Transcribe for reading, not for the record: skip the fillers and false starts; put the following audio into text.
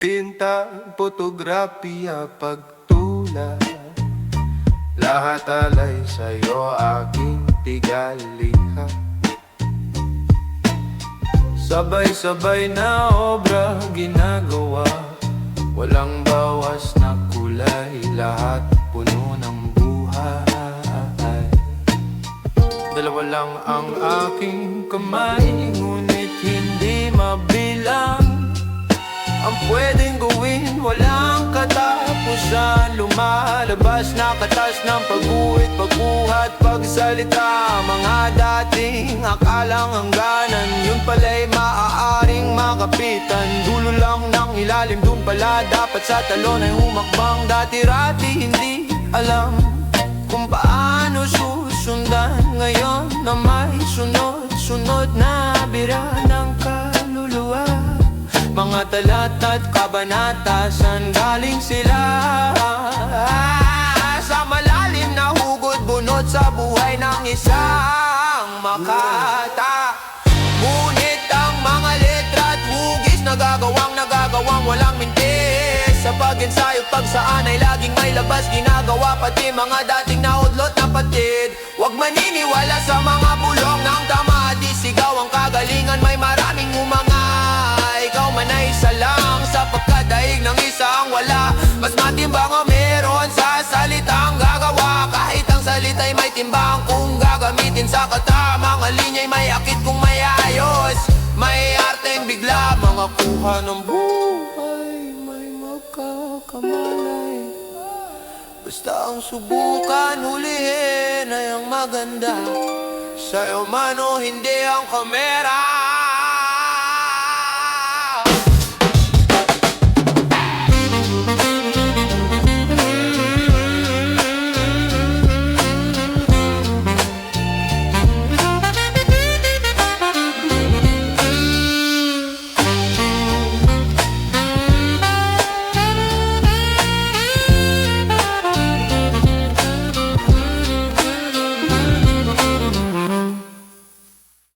Pinta, fotografiya, pagtula, lahat alay sa'yo aking tigaliha. Sabay-sabay na obra ginagawa, walang bawas na kulay, lahat puno ng buhay. Dalawa lang ang aking kamay, ngunit hindi mabilang ang pwedeng gawin, walang katapusan. Lumalabas na katas ng pag-uwit, pagbuhat, pagsalita. Mga dating akalang hangganan, yun pala'y maaaring makapitan. Dulo lang ng ilalim, dun pala dapat sa talon ay humakbang. Dati-rati hindi alam kung paano susundan. Ngayon na may sunod-sunod na bira ng kaluluwa. Mga talata't kabanata, saan galing sila? Sa malalim na hugod, bunot sa buhay ng isang makata. Ngunit ang mga letra at hugis nagagawang walang mintis. Sa pag-ensayo, pagsaan ay laging may labas ginagawa, pati mga dating naudlot na patid. Huwag maniniwala sa mga bulong ng tamad. Isigaw ang kagalingan, may maraming umangay. Ikaw man ay isa lang, sa pagkadaig ng isa ang wala. Mas matimbang ang meron sa salitang gagawa. Kahit ang salita'y may timbang kung gagamitin sa kata. Mga linya'y may akit kung may ayos, may arteng bigla. Mga kuha ng buhay, may magkakamalay. Basta ang subukan, hulihin ay ang maganda. Sa'yo man o hindi ang kamera,